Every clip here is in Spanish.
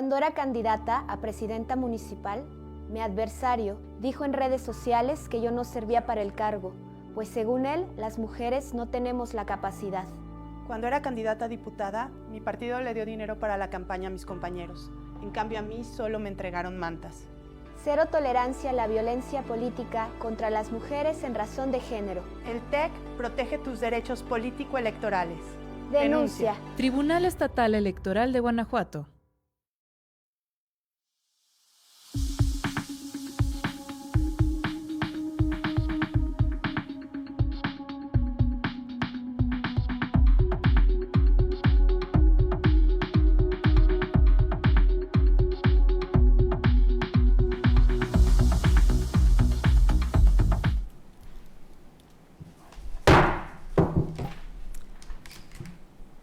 Cuando era candidata a presidenta municipal, mi adversario dijo en redes sociales que yo no servía para el cargo, pues según él, las mujeres no tenemos la capacidad. Cuando era candidata a diputada, mi partido le dio dinero para la campaña a mis compañeros. En cambio, a mí solo me entregaron mantas. Cero tolerancia a la violencia política contra las mujeres en razón de género. El TEC protege tus derechos político-electorales. Denuncia. Tribunal Estatal Electoral de Guanajuato.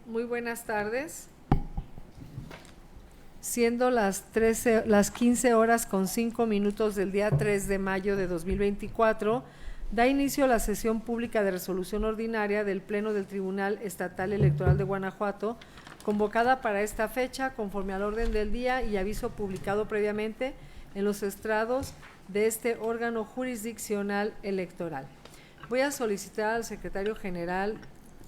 Muy buenas tardes. Siendo las 15 horas con 5 minutos del día 3 de mayo de 2024, da inicio la sesión pública de resolución ordinaria del Pleno del Tribunal Estatal Electoral de Guanajuato, convocada para esta fecha conforme al orden del día y aviso publicado previamente en los estrados de este órgano jurisdiccional electoral. Voy a solicitar al secretario general,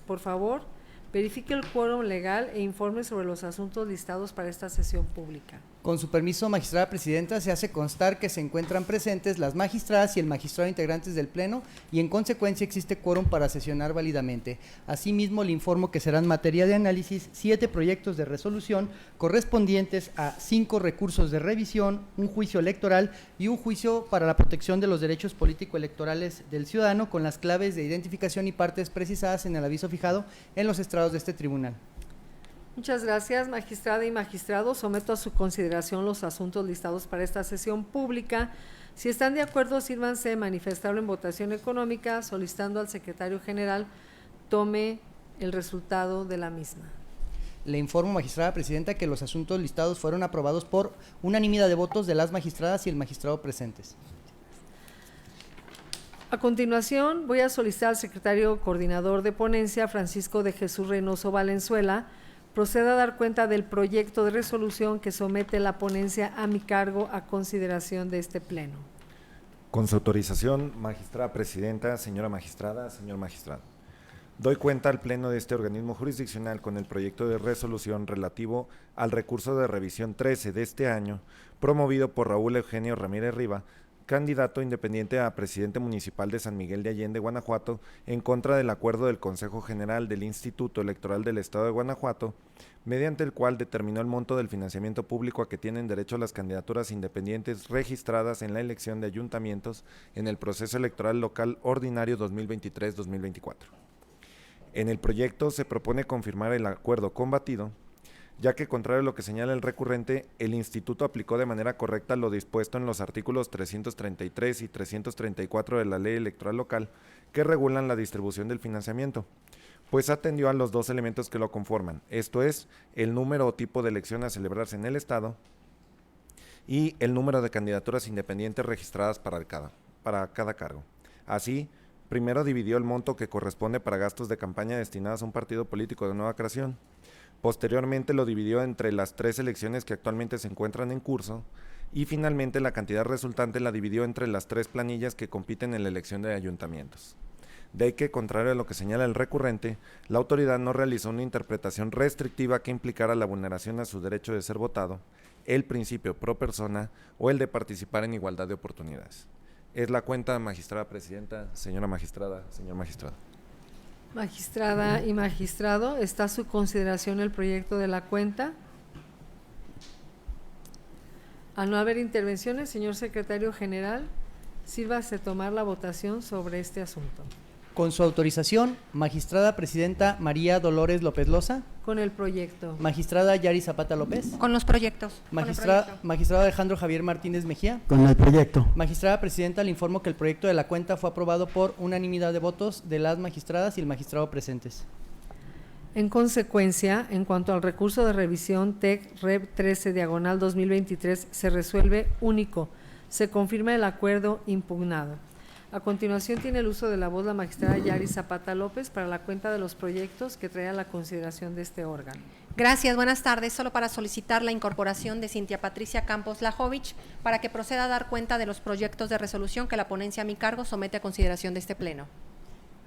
por favor, verifique el quórum legal e informe sobre los asuntos listados para esta sesión pública. Con su permiso, magistrada presidenta, se hace constar que se encuentran presentes las magistradas y el magistrado integrantes del Pleno y en consecuencia existe quórum para sesionar válidamente. Asimismo, le informo que serán materia de análisis 7 proyectos de resolución correspondientes a 5 recursos de revisión, un juicio electoral y un juicio para la protección de los derechos político-electorales del ciudadano con las claves de identificación y partes precisadas en el aviso fijado en los estrados de este tribunal. Muchas gracias, magistrada y magistrado. Someto a su consideración los asuntos listados para esta sesión pública. Si están de acuerdo, sírvanse manifestarlo en votación económica, solicitando al secretario general tome el resultado de la misma. Le informo, magistrada presidenta, que los asuntos listados fueron aprobados por unanimidad de votos de las magistradas y el magistrado presentes. A continuación, voy a solicitar al secretario coordinador de ponencia, Francisco de Jesús Reynoso Valenzuela, proceda a dar cuenta del proyecto de resolución que somete la ponencia a mi cargo a consideración de este pleno. Con su autorización, magistrada presidenta, señora magistrada, señor magistrado. Doy cuenta al pleno de este organismo jurisdiccional con el proyecto de resolución relativo al recurso de revisión 13 de este año, promovido por Raúl Eugenio Ramírez Riva, candidato independiente a presidente municipal de San Miguel de Allende, Guanajuato, en contra del acuerdo del Consejo General del Instituto Electoral del Estado de Guanajuato, mediante el cual determinó el monto del financiamiento público a que tienen derecho las candidaturas independientes registradas en la elección de ayuntamientos en el proceso electoral local ordinario 2023-2024. En el proyecto se propone confirmar el acuerdo combatido, ya que, contrario a lo que señala el recurrente, el Instituto aplicó de manera correcta lo dispuesto en los artículos 333 y 334 de la Ley Electoral Local, que regulan la distribución del financiamiento, pues atendió a los dos elementos que lo conforman, esto es, el número o tipo de elección a celebrarse en el Estado y el número de candidaturas independientes registradas para cada cargo. Así, primero dividió el monto que corresponde para gastos de campaña destinados a un partido político de nueva creación. Posteriormente lo dividió entre las 3 elecciones que actualmente se encuentran en curso y finalmente la cantidad resultante la dividió entre las 3 planillas que compiten en la elección de ayuntamientos. De ahí que, contrario a lo que señala el recurrente, la autoridad no realizó una interpretación restrictiva que implicara la vulneración a su derecho de ser votado, el principio pro persona o el de participar en igualdad de oportunidades. Es la cuenta, magistrada presidenta, señora magistrada, señor magistrado. Magistrada y magistrado, ¿está a su consideración el proyecto de la cuenta? Al no haber intervenciones, señor secretario general, sírvase tomar la votación sobre este asunto. Con su autorización, magistrada presidenta María Dolores López Loza. Con el proyecto. Magistrada Yari Zapata López. Con los proyectos. Magistrado Alejandro Javier Martínez Mejía. Con el proyecto. Magistrada presidenta, le informo que el proyecto de la cuenta fue aprobado por unanimidad de votos de las magistradas y el magistrado presentes. En consecuencia, en cuanto al recurso de revisión TEC Rev 13/2023 se resuelve único, se confirma el acuerdo impugnado. A continuación tiene el uso de la voz la magistrada Yari Zapata López para la cuenta de los proyectos que trae a la consideración de este órgano. Gracias, buenas tardes. Solo para solicitar la incorporación de Cintia Patricia Campos Lajovich para que proceda a dar cuenta de los proyectos de resolución que la ponencia a mi cargo somete a consideración de este Pleno.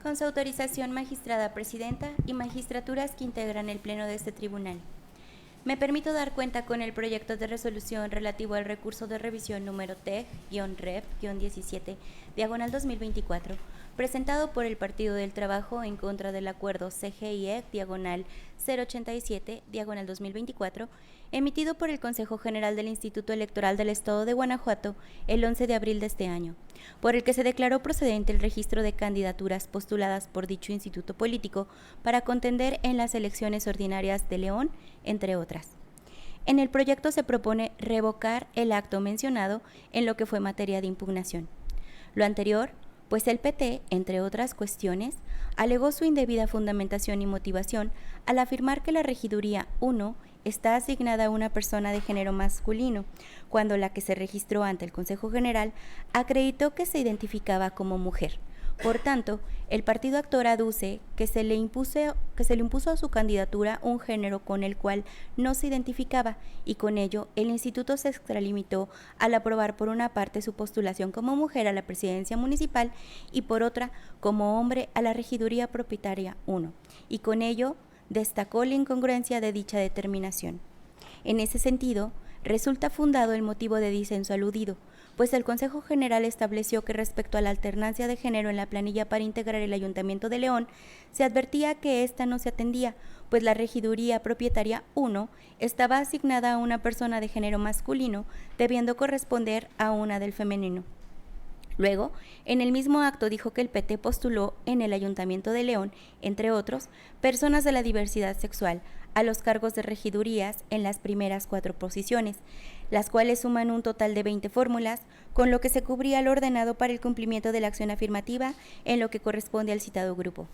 Con su autorización, magistrada presidenta y magistraturas que integran el Pleno de este tribunal. Me permito dar cuenta con el proyecto de resolución relativo al recurso de revisión número TEG-REP-17, diagonal 2024, presentado por el Partido del Trabajo en contra del acuerdo CGIEC, diagonal 087, diagonal 2024, emitido por el Consejo General del Instituto Electoral del Estado de Guanajuato el 11 de abril de este año, por el que se declaró procedente el registro de candidaturas postuladas por dicho instituto político para contender en las elecciones ordinarias de León, entre otras. En el proyecto se propone revocar el acto mencionado en lo que fue materia de impugnación. Lo anterior, pues el PT, entre otras cuestiones, alegó su indebida fundamentación y motivación al afirmar que la regiduría 1 está asignada a una persona de género masculino, cuando la que se registró ante el Consejo General acreditó que se identificaba como mujer. Por tanto, el partido actor aduce que se le impuso a su candidatura un género con el cual no se identificaba y con ello el instituto se extralimitó al aprobar por una parte su postulación como mujer a la presidencia municipal y por otra como hombre a la regiduría propietaria 1, y con ello destacó la incongruencia de dicha determinación. En ese sentido, resulta fundado el motivo de disenso aludido, pues el Consejo General estableció que respecto a la alternancia de género en la planilla para integrar el Ayuntamiento de León, se advertía que ésta no se atendía, pues la regiduría propietaria 1 estaba asignada a una persona de género masculino, debiendo corresponder a una del femenino. Luego, en el mismo acto dijo que el PT postuló en el Ayuntamiento de León, entre otros, personas de la diversidad sexual, a los cargos de regidurías en las primeras 4 posiciones, las cuales suman un total de 20 fórmulas, con lo que se cubría lo ordenado para el cumplimiento de la acción afirmativa en lo que corresponde al citado grupo.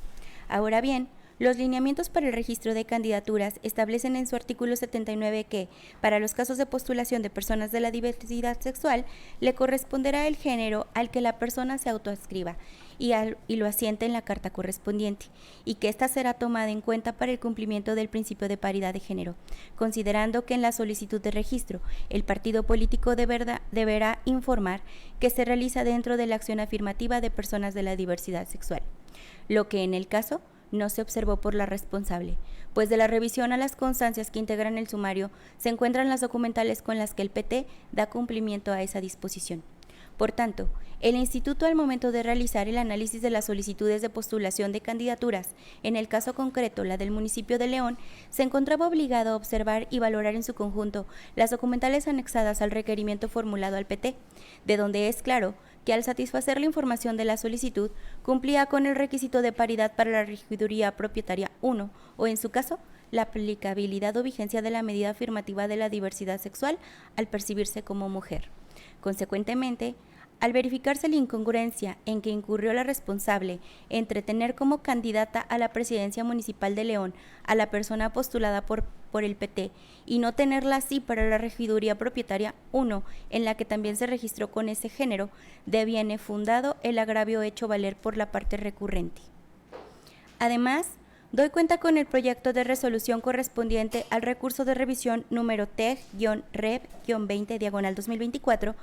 Ahora bien, los lineamientos para el registro de candidaturas establecen en su artículo 79 que, para los casos de postulación de personas de la diversidad sexual, le corresponderá el género al que la persona se autoadscriba y lo asiente en la carta correspondiente, y que ésta será tomada en cuenta para el cumplimiento del principio de paridad de género, considerando que en la solicitud de registro el partido político deberá informar que se realiza dentro de la acción afirmativa de personas de la diversidad sexual, lo que en el caso no se observó por la responsable, pues de la revisión a las constancias que integran el sumario se encuentran las documentales con las que el PT da cumplimiento a esa disposición. Por tanto, el Instituto al momento de realizar el análisis de las solicitudes de postulación de candidaturas, en el caso concreto la del municipio de León, se encontraba obligado a observar y valorar en su conjunto las documentales anexadas al requerimiento formulado al PT, de donde es claro que al satisfacer la información de la solicitud, cumplía con el requisito de paridad para la regiduría propietaria 1, o en su caso, la aplicabilidad o vigencia de la medida afirmativa de la diversidad sexual al percibirse como mujer. Consecuentemente, al verificarse la incongruencia en que incurrió la responsable entre tener como candidata a la presidencia municipal de León a la persona postulada por el PT y no tenerla así para la regiduría propietaria 1, en la que también se registró con ese género, deviene fundado el agravio hecho valer por la parte recurrente. Además, doy cuenta con el proyecto de resolución correspondiente al recurso de revisión número TEG-REP-20, diagonal 2024,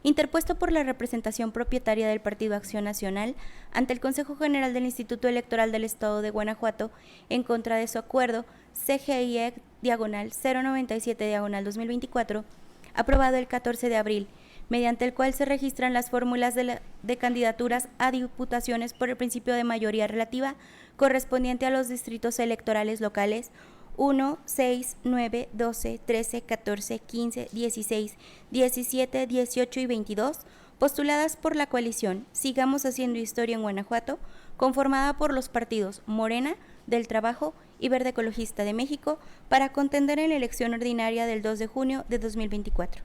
interpuesto por la representación propietaria del Partido Acción Nacional ante el Consejo General del Instituto Electoral del Estado de Guanajuato en contra de su acuerdo CGIEC, diagonal 097, diagonal 2024, aprobado el 14 de abril, mediante el cual se registran las fórmulas de candidaturas a diputaciones por el principio de mayoría relativa correspondiente a los distritos electorales locales 1, 6, 9, 12, 13, 14, 15, 16, 17, 18 y 22, postuladas por la coalición Sigamos Haciendo Historia en Guanajuato, conformada por los partidos Morena, del Trabajo y Verde Ecologista de México, para contender en la elección ordinaria del 2 de junio de 2024.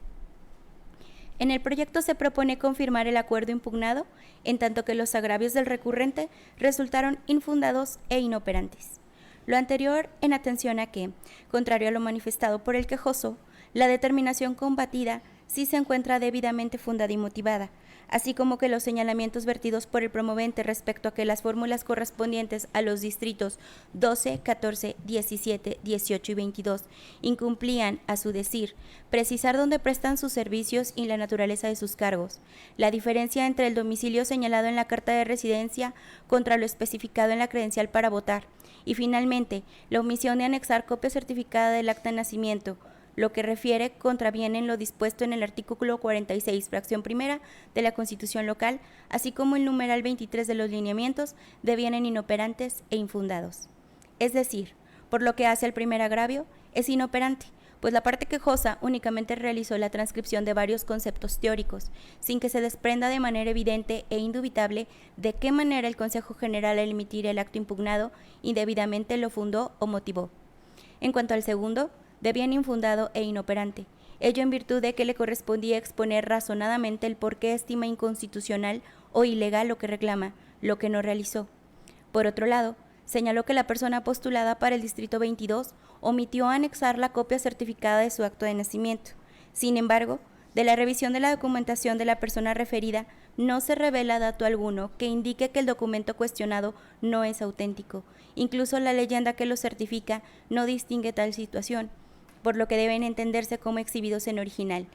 En el proyecto se propone confirmar el acuerdo impugnado, en tanto que los agravios del recurrente resultaron infundados e inoperantes. Lo anterior en atención a que, contrario a lo manifestado por el quejoso, la determinación combatida sí se encuentra debidamente fundada y motivada, así como que los señalamientos vertidos por el promovente respecto a que las fórmulas correspondientes a los distritos 12, 14, 17, 18 y 22 incumplían, a su decir, precisar dónde prestan sus servicios y la naturaleza de sus cargos, la diferencia entre el domicilio señalado en la carta de residencia contra lo especificado en la credencial para votar, y finalmente, la omisión de anexar copia certificada del acta de nacimiento, lo que refiere contraviene en lo dispuesto en el artículo 46, fracción primera de la Constitución local, así como el numeral 23 de los lineamientos, devienen inoperantes e infundados. Es decir, por lo que hace al primer agravio, es inoperante, pues la parte quejosa únicamente realizó la transcripción de varios conceptos teóricos, sin que se desprenda de manera evidente e indubitable de qué manera el Consejo General al emitir el acto impugnado indebidamente lo fundó o motivó. En cuanto al segundo, de bien infundado e inoperante, ello en virtud de que le correspondía exponer razonadamente el por qué estima inconstitucional o ilegal lo que reclama, lo que no realizó. Por otro lado, señaló que la persona postulada para el Distrito 22 omitió anexar la copia certificada de su acto de nacimiento. Sin embargo, de la revisión de la documentación de la persona referida, no se revela dato alguno que indique que el documento cuestionado no es auténtico. Incluso la leyenda que lo certifica no distingue tal situación, por lo que deben entenderse como exhibidos en original,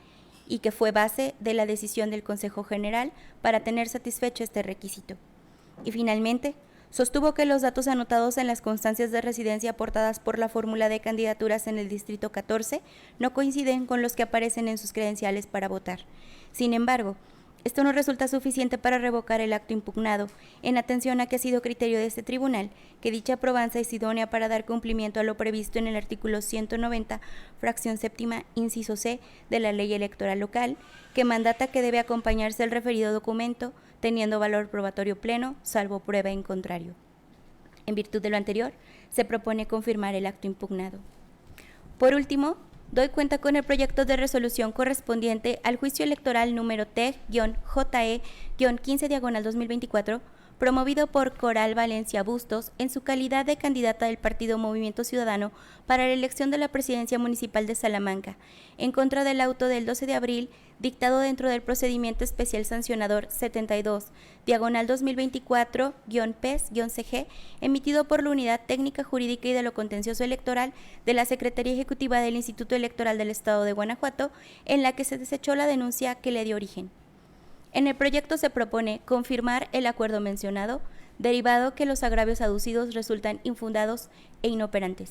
y que fue base de la decisión del Consejo General para tener satisfecho este requisito. Y finalmente, sostuvo que los datos anotados en las constancias de residencia aportadas por la fórmula de candidaturas en el Distrito 14 no coinciden con los que aparecen en sus credenciales para votar. Sin embargo, esto no resulta suficiente para revocar el acto impugnado, en atención a que ha sido criterio de este tribunal que dicha probanza es idónea para dar cumplimiento a lo previsto en el artículo 190, fracción séptima, inciso C, de la Ley Electoral Local, que mandata que debe acompañarse el referido documento, teniendo valor probatorio pleno, salvo prueba en contrario. En virtud de lo anterior, se propone confirmar el acto impugnado. Por último, doy cuenta con el proyecto de resolución correspondiente al juicio electoral número T-JE-15/2024, promovido por Coral Valencia Bustos en su calidad de candidata del Partido Movimiento Ciudadano para la elección de la presidencia municipal de Salamanca, en contra del auto del 12 de abril, dictado dentro del procedimiento especial sancionador 72/2024-PES-CG, emitido por la Unidad Técnica Jurídica y de lo Contencioso Electoral de la Secretaría Ejecutiva del Instituto Electoral del Estado de Guanajuato, en la que se desechó la denuncia que le dio origen. En el proyecto se propone confirmar el acuerdo mencionado, derivado que los agravios aducidos resultan infundados e inoperantes.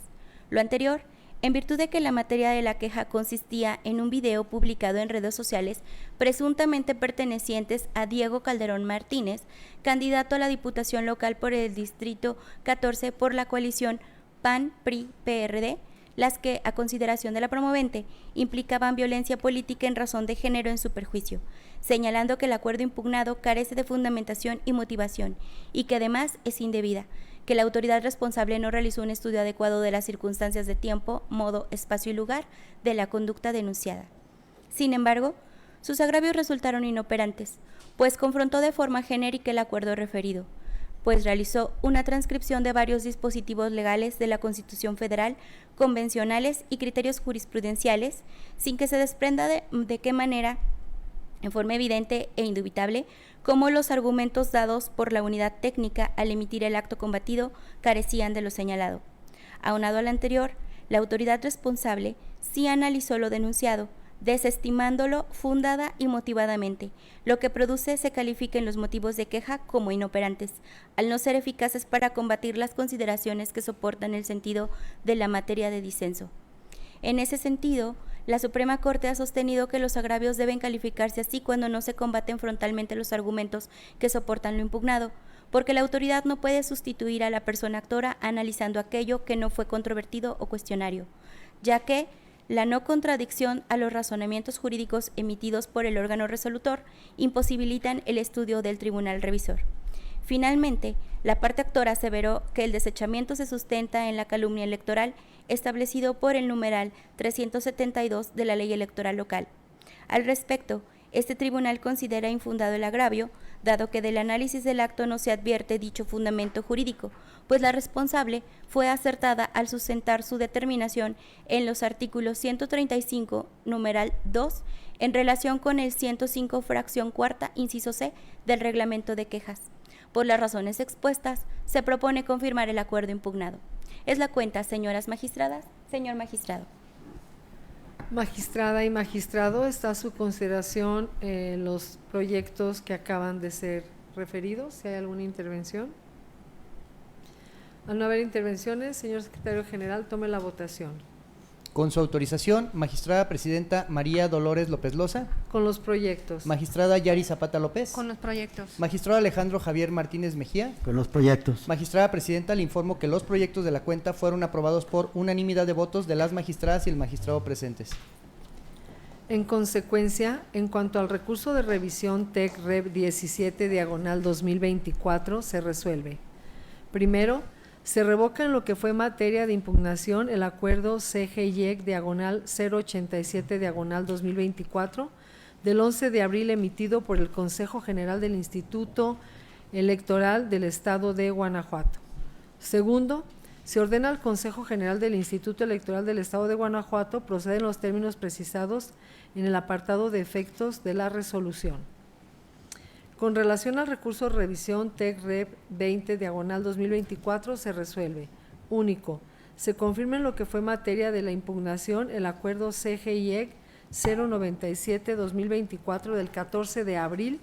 Lo anterior, en virtud de que la materia de la queja consistía en un video publicado en redes sociales presuntamente pertenecientes a Diego Calderón Martínez, candidato a la Diputación Local por el Distrito 14 por la coalición PAN-PRI-PRD, las que, a consideración de la promovente, implicaban violencia política en razón de género en su perjuicio, señalando que el acuerdo impugnado carece de fundamentación y motivación, y que además es indebida, que la autoridad responsable no realizó un estudio adecuado de las circunstancias de tiempo, modo, espacio y lugar de la conducta denunciada. Sin embargo, sus agravios resultaron inoperantes, pues confrontó de forma genérica el acuerdo referido, pues realizó una transcripción de varios dispositivos legales de la Constitución Federal, convencionales y criterios jurisprudenciales, sin que se desprenda de qué manera, en forma evidente e indubitable, cómo los argumentos dados por la unidad técnica al emitir el acto combatido carecían de lo señalado. Aunado al anterior, la autoridad responsable sí analizó lo denunciado, desestimándolo fundada y motivadamente, lo que produce se califica en los motivos de queja como inoperantes, al no ser eficaces para combatir las consideraciones que soportan el sentido de la materia de disenso. En ese sentido, la Suprema Corte ha sostenido que los agravios deben calificarse así cuando no se combaten frontalmente los argumentos que soportan lo impugnado, porque la autoridad no puede sustituir a la persona actora analizando aquello que no fue controvertido o cuestionario, ya que la no contradicción a los razonamientos jurídicos emitidos por el órgano resolutor imposibilitan el estudio del tribunal revisor. Finalmente, la parte actora aseveró que el desechamiento se sustenta en la calumnia electoral establecido por el numeral 372 de la Ley Electoral Local. Al respecto, Este tribunal considera infundado el agravio, dado que del análisis del acto no se advierte dicho fundamento jurídico, pues la responsable fue acertada al sustentar su determinación en los artículos 135, numeral 2, en relación con el 105, fracción cuarta, inciso C, del reglamento de quejas. Por las razones expuestas, se propone confirmar el acuerdo impugnado. Es la cuenta, señoras magistradas, señor magistrado. Magistrada y magistrado, está a su consideración los proyectos que acaban de ser referidos. Si hay alguna intervención. Al no haber intervenciones, señor secretario general, tome la votación. Con su autorización, magistrada presidenta María Dolores López Loza. Con los proyectos. Magistrada Yari Zapata López. Con los proyectos. Magistrado Alejandro Javier Martínez Mejía. Con los proyectos. Magistrada presidenta, le informo que los proyectos de la cuenta fueron aprobados por unanimidad de votos de las magistradas y el magistrado presentes. En consecuencia, en cuanto al recurso de revisión TEC Rev 17/2024, se resuelve. Primero, se revoca en lo que fue materia de impugnación el acuerdo CGIEC/087/2024 del 11 de abril emitido por el Consejo General del Instituto Electoral del Estado de Guanajuato. Segundo, se ordena al Consejo General del Instituto Electoral del Estado de Guanajuato proceder en los términos precisados en el apartado de efectos de la resolución. Con relación al recurso de revisión TEC Rev 20/2024 se resuelve. Único, se confirma en lo que fue materia de la impugnación el acuerdo CGIEC 097/2024 del 14 de abril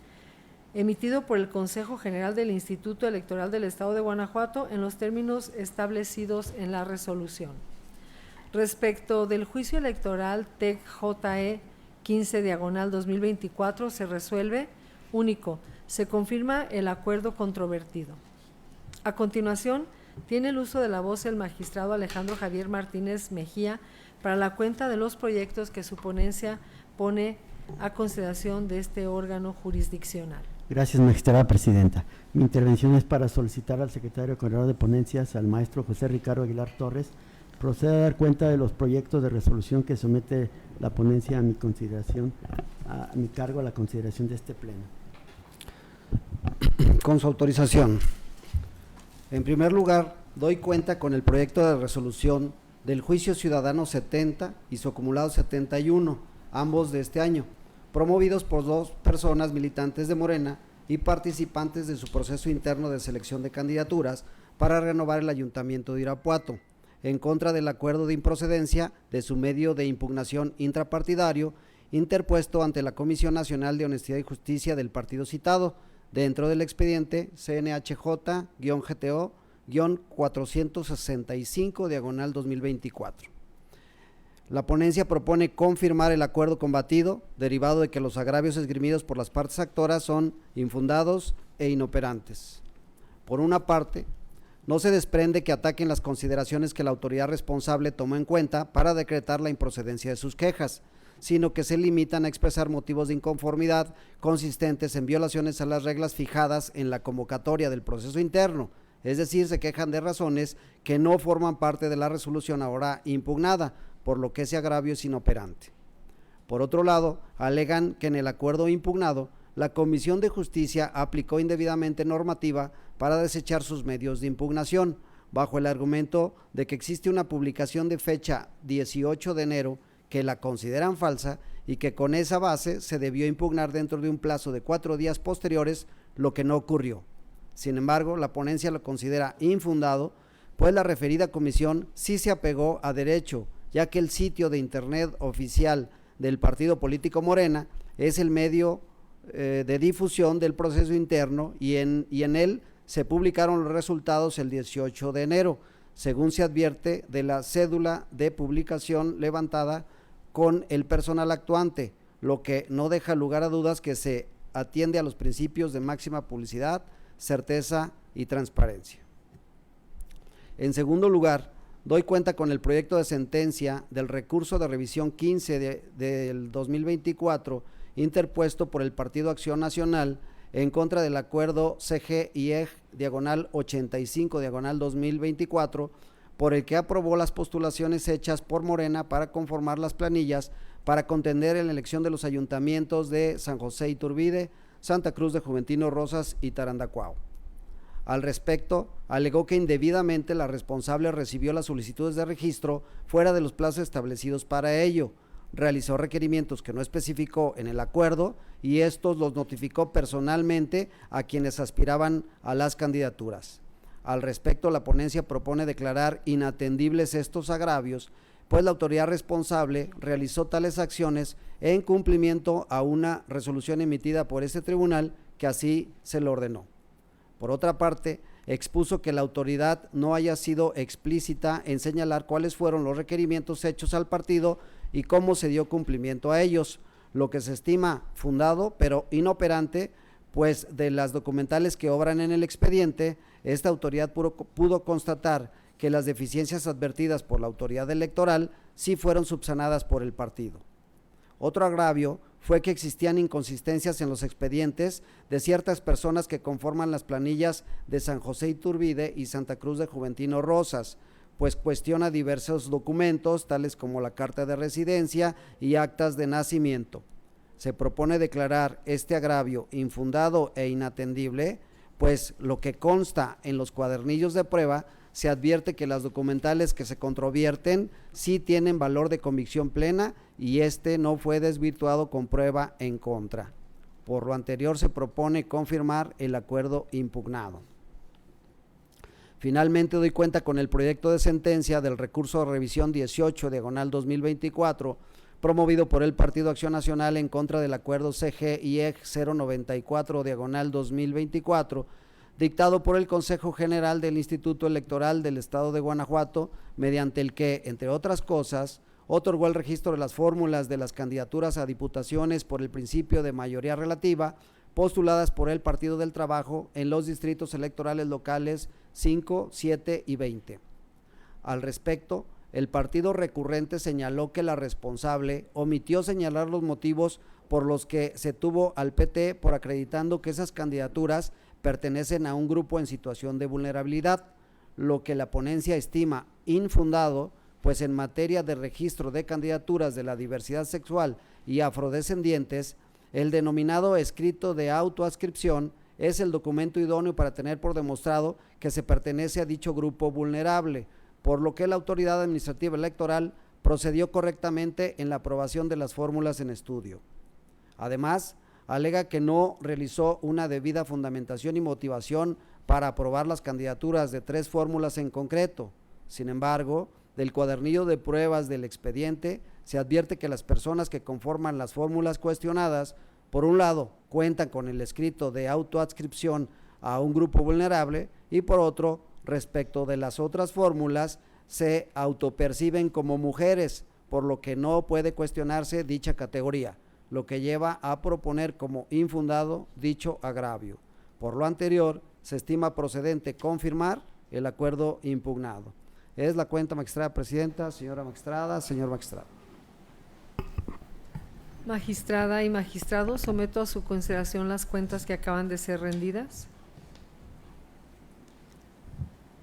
emitido por el Consejo General del Instituto Electoral del Estado de Guanajuato en los términos establecidos en la resolución. Respecto del juicio electoral TEC-JE 15/2024 se resuelve. Único, se confirma el acuerdo controvertido. A continuación, tiene el uso de la voz el magistrado Alejandro Javier Martínez Mejía para la cuenta de los proyectos que su ponencia pone a consideración de este órgano jurisdiccional. Gracias, magistrada presidenta. Mi intervención es para solicitar al secretario coordinador de ponencias, al maestro José Ricardo Aguilar Torres, proceda a dar cuenta de los proyectos de resolución que somete la ponencia a mi consideración, a mi cargo, a la consideración de este pleno. Con su autorización. En primer lugar, doy cuenta con el proyecto de resolución del juicio ciudadano 70 y su acumulado 71, ambos de este año, promovidos por 2 personas militantes de Morena y participantes de su proceso interno de selección de candidaturas para renovar el Ayuntamiento de Irapuato, en contra del acuerdo de improcedencia de su medio de impugnación intrapartidario interpuesto ante la Comisión Nacional de Honestidad y Justicia del partido citado, dentro del expediente CNHJ-GTO-465/2024. La ponencia propone confirmar el acuerdo combatido, derivado de que los agravios esgrimidos por las partes actoras son infundados e inoperantes. Por una parte, no se desprende que ataquen las consideraciones que la autoridad responsable tomó en cuenta para decretar la improcedencia de sus quejas, sino que se limitan a expresar motivos de inconformidad consistentes en violaciones a las reglas fijadas en la convocatoria del proceso interno, es decir, se quejan de razones que no forman parte de la resolución ahora impugnada, por lo que ese agravio es inoperante. Por otro lado, alegan que en el acuerdo impugnado, la Comisión de Justicia aplicó indebidamente normativa para desechar sus medios de impugnación, bajo el argumento de que existe una publicación de fecha 18 de enero que la consideran falsa y que con esa base se debió impugnar dentro de un plazo de 4 días posteriores, lo que no ocurrió. Sin embargo, la ponencia lo considera infundado, pues la referida comisión sí se apegó a derecho, ya que el sitio de internet oficial del partido político Morena es el medio de difusión del proceso interno y en él se publicaron los resultados el 18 de enero, según se advierte de la cédula de publicación levantada con el personal actuante, lo que no deja lugar a dudas que se atiende a los principios de máxima publicidad, certeza y transparencia. En segundo lugar, doy cuenta con el proyecto de sentencia del recurso de revisión 15 del 2024 interpuesto por el Partido Acción Nacional en contra del acuerdo CGIEG-85/2024 por el que aprobó las postulaciones hechas por Morena para conformar las planillas para contender en la elección de los ayuntamientos de San José Iturbide, Santa Cruz de Juventino Rosas y Tarandacuao. Al respecto, alegó que indebidamente la responsable recibió las solicitudes de registro fuera de los plazos establecidos para ello, realizó requerimientos que no especificó en el acuerdo y estos los notificó personalmente a quienes aspiraban a las candidaturas. Al respecto, la ponencia propone declarar inatendibles estos agravios, pues la autoridad responsable realizó tales acciones en cumplimiento a una resolución emitida por este tribunal que así se lo ordenó. Por otra parte, expuso que la autoridad no haya sido explícita en señalar cuáles fueron los requerimientos hechos al partido y cómo se dio cumplimiento a ellos, lo que se estima fundado pero inoperante, pues de las documentales que obran en el expediente, esta autoridad pudo constatar que las deficiencias advertidas por la autoridad electoral sí fueron subsanadas por el partido. Otro agravio fue que existían inconsistencias en los expedientes de ciertas personas que conforman las planillas de San José Iturbide y Santa Cruz de Juventino Rosas, pues cuestiona diversos documentos, tales como la carta de residencia y actas de nacimiento. Se propone declarar este agravio infundado e inatendible, pues lo que consta en los cuadernillos de prueba se advierte que las documentales que se controvierten sí tienen valor de convicción plena y este no fue desvirtuado con prueba en contra. Por lo anterior se propone confirmar el acuerdo impugnado. Finalmente doy cuenta con el proyecto de sentencia del recurso de revisión 18/2024 promovido por el Partido Acción Nacional en contra del acuerdo CG-IEG 094/2024 dictado por el Consejo General del Instituto Electoral del Estado de Guanajuato, mediante el que, entre otras cosas, otorgó el registro de las fórmulas de las candidaturas a diputaciones por el principio de mayoría relativa, postuladas por el Partido del Trabajo en los distritos electorales locales 5, 7 y 20. Al respecto, el partido recurrente señaló que la responsable omitió señalar los motivos por los que se tuvo al PT por acreditando que esas candidaturas pertenecen a un grupo en situación de vulnerabilidad, lo que la ponencia estima infundado, pues en materia de registro de candidaturas de la diversidad sexual y afrodescendientes, el denominado escrito de autoadscripción es el documento idóneo para tener por demostrado que se pertenece a dicho grupo vulnerable, por lo que la autoridad administrativa electoral procedió correctamente en la aprobación de las fórmulas en estudio. Además, alega que no realizó una debida fundamentación y motivación para aprobar las candidaturas de 3 fórmulas en concreto. Sin embargo, del cuadernillo de pruebas del expediente se advierte que las personas que conforman las fórmulas cuestionadas, por un lado, cuentan con el escrito de autoadscripción a un grupo vulnerable y por otro, respecto de las otras fórmulas, se autoperciben como mujeres, por lo que no puede cuestionarse dicha categoría, lo que lleva a proponer como infundado dicho agravio. Por lo anterior, se estima procedente confirmar el acuerdo impugnado. Es la cuenta, magistrada presidenta, señora magistrada, señor magistrado. Magistrada y magistrado, someto a su consideración las cuentas que acaban de ser rendidas.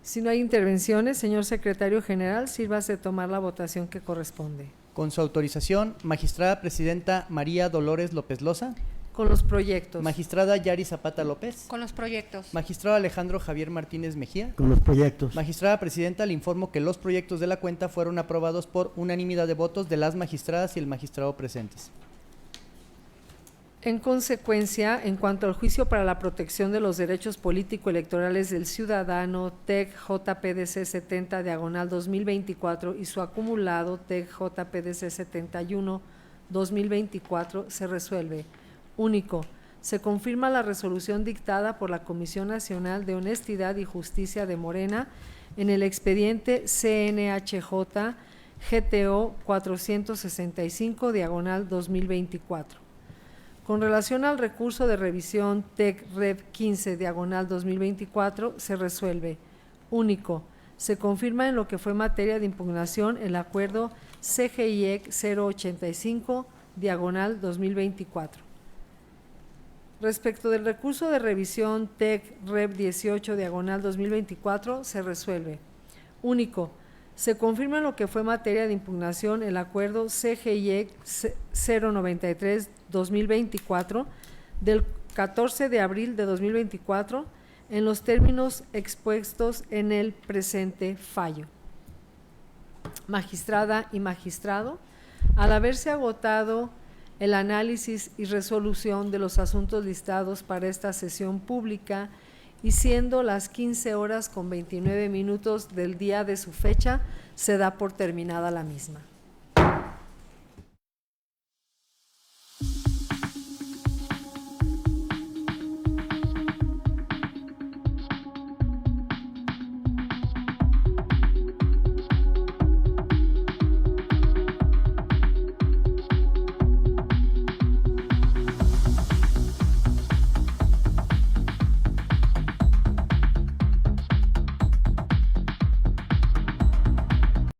Si no hay intervenciones, señor secretario general, sírvase tomar la votación que corresponde. Con su autorización, magistrada presidenta María Dolores López Loza. Con los proyectos. Magistrada Yari Zapata López. Con los proyectos. Magistrado Alejandro Javier Martínez Mejía. Con los proyectos. Magistrada presidenta, le informo que los proyectos de la cuenta fueron aprobados por unanimidad de votos de las magistradas y el magistrado presentes. En consecuencia, en cuanto al juicio para la protección de los derechos político-electorales del ciudadano TEC JPDC 70/2024 y su acumulado TEC JPDC 71/2024 se resuelve. Único, se confirma la resolución dictada por la Comisión Nacional de Honestidad y Justicia de Morena en el expediente CNHJ GTO 465/2024. Con relación al recurso de revisión TEC Rev 15/2024 se resuelve. Único, se confirma en lo que fue materia de impugnación el acuerdo CGIEC 085/2024. Respecto del recurso de revisión TEC Rev 18/2024 se resuelve. Único, Se confirma lo que fue materia de impugnación el acuerdo CGIE 093-2024 del 14 de abril de 2024 en los términos expuestos en el presente fallo. Magistrada y magistrado, al haberse agotado el análisis y resolución de los asuntos listados para esta sesión pública y siendo las 15:29 del día de su fecha, se da por terminada la misma.